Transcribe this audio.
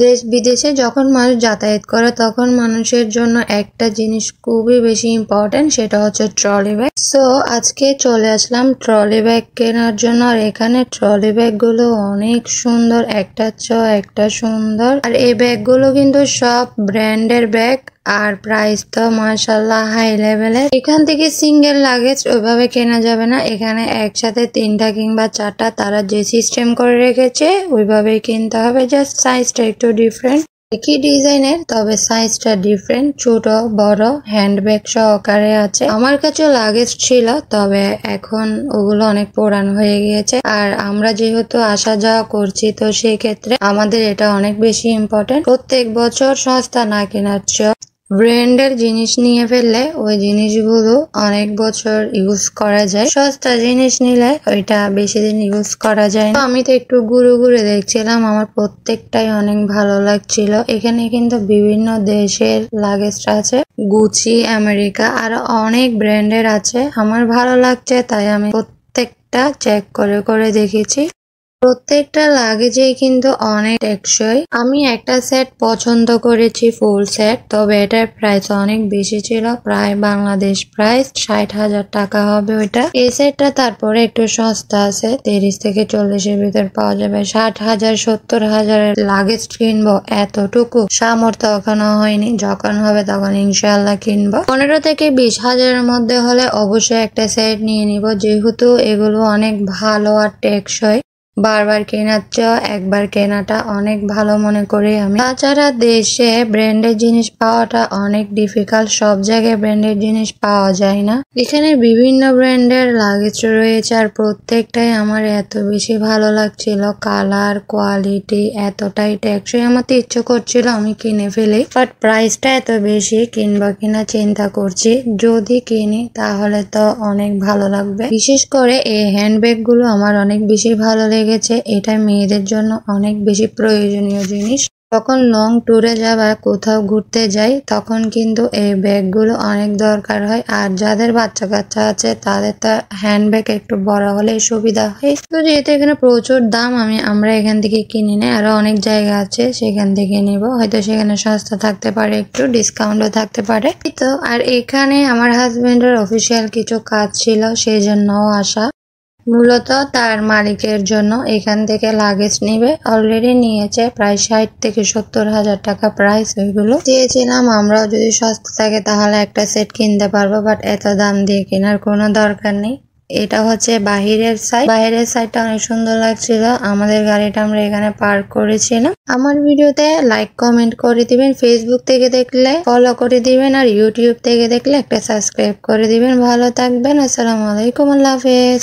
দেশ বিদেশে যখন মানুষ যাতায়াত করে তখন মানুষের জন্য একটা জিনিস খুবই বেশি ইম্পর্টেন্ট, সেটা হচ্ছে ট্রলি ব্যাগ। সো আজকে চলে আসলাম ট্রলি ব্যাগ কেনার জন্য। আর এখানে ট্রলি ব্যাগ গুলো অনেক সুন্দর, একটা একটা সুন্দর। আর এই ব্যাগ গুলো কিন্তু সব ব্র্যান্ডের ব্যাগ, আর প্রাইস তো মাশাআল্লাহ হাই লেভেলের। এখান থেকে সিঙ্গেল লাগেজ ওইভাবে কেনা যাবে না, এখানে একসাথে 3টা কিংবা 4টা তারা যে সিস্টেম করে রেখেছে ওইভাবেই কিনতে হবে। জাস্ট সাইজটা একটু ডিফারেন্ট, একই ডিজাইনের তবে সাইজটা ডিফারেন্ট, ছোট বড় হ্যান্ডব্যাগ সহকারে আছে। আমার কাছে লাগেজ ছিল, তবে এখন ওগুলো অনেক পুরানো হয়ে গিয়েছে। আর আমরা যেহেতু আসা যাওয়া করছি, তো সেই ক্ষেত্রে আমাদের এটা অনেক বেশি ইম্পর্টেন্ট। প্রত্যেক বছর সস্তা না কেনার চেয়ে ব্র্যান্ডের জিনিস নিয়ে ফেললে ওই জিনিসগুলো অনেক বছর ইউজ করা যায়। সস্তা জিনিস নিলে ওইটা বেশি দিন ইউজ করা যায় না। আমি তো একটু ঘুরে ঘুরে দেখছিলাম, আমার প্রত্যেকটাই অনেক ভালো লাগছিল। এখানে কিন্তু বিভিন্ন দেশের লাগেজ আছে, গুচি, আমেরিকা, আর অনেক ব্র্যান্ডের আছে। আমার ভালো লাগছে তাই আমি প্রত্যেকটা চেক করে করে দেখেছি। প্রত্যেকটা লাগেজেই কিন্তু অনেক টেকসই। আমি একটা সেট পছন্দ করেছি, ফুল সেট, তবে এটার প্রাইস অনেক বেশি ছিল, প্রায় বাংলাদেশ প্রাইস 60,000 টাকা হবে ওইটা। এই সেটটা তারপরে একটু সস্তা আছে, 30 থেকে 40-এর ভিতর পাওয়া যাবে। 60,000 70,000 লাগেজ কিনবো এতটুকু সামর্থ্য এখনো হয়নি, যখন হবে তখন ইনশাআল্লাহ কিনবো। 15 থেকে 20,000-এর মধ্যে হলে অবশ্যই একটা সেট নিয়ে নিব, যেহেতু এগুলো অনেক ভালো আর টেকসই। বারবার কেনার চেয়ে একবার কেনাটা অনেক ভালো মনে করি আমি। তাছাড়া দেশে ব্র্যান্ডের জিনিস পাওয়াটা অনেক ডিফিকাল্ট, সব জায়গায় ব্র্যান্ডের জিনিস পাওয়া যায় না। এখানে বিভিন্ন ব্র্যান্ডের লাগেজ রয়েছে, আর প্রত্যেকটাই আমার এত বেশি ভালো লাগছিল। কালার, কোয়ালিটি এতটাই টেকসই, আমার তো ইচ্ছে করছিল আমি কিনে ফেলি, বাট প্রাইসটা এত বেশি, কিনবা কিনা চিন্তা করছি। যদি কিনি তাহলে তো অনেক ভালো লাগবে। বিশেষ করে এই হ্যান্ডব্যাগ গুলো আমার অনেক বেশি ভালো লেগেছে। এটা মেয়েদের জন্য অনেক বেশি প্রয়োজনীয় জিনিস। যখন লং ট্যুরে যাবা, কোথাও ঘুরতে যাই, তখন কিন্তু এই ব্যাগগুলো অনেক দরকার হয়। আর যাদের বাচ্চা কাচ্চা আছে তাদের তো হ্যান্ডব্যাগ একটু বড় হলে সুবিধা হয়। তো যেহেতু এখানে প্রচুর দাম, আমরা এখান থেকে কিনি না, আরো অনেক জায়গা আছে সেখান থেকে নিব। হয়তো সেখানে সস্তা থাকতে পারে, একটু ডিসকাউন্টও থাকতে পারে। তো আর এখানে আমার হাজবেন্ডের অফিসিয়াল কিছু কাজ ছিল, সেই জন্যও আসা। মূলত তার মালিকের জন্য এখান থেকে লাগেজ নিবে, অলরেডি নিয়েছে প্রায় 60 থেকে 70,000 টাকা প্রাইস। ওইগুলো চেয়েছিলাম আমরাও যদি সস্তা থাকে তাহলে একটা সেট কিনতে পারবো, বাট এত দাম দিয়ে কেনার কোনো দরকার নেই। এটা হচ্ছে বাহিরের সাইড, বাহিরের সাইডটা অনেক সুন্দর লাগছিল। আমাদের গাড়িটা আমরা এখানে পার্ক করেছিলাম। আমার ভিডিওতে লাইক কমেন্ট করে দিবেন, ফেসবুক থেকে দেখলে ফলো করে দিবেন, আর ইউটিউব থেকে দেখলে একটা সাবস্ক্রাইব করে দিবেন। ভালো থাকবেন, আসসালামু আলাইকুম, আল্লাহ হাফেজ।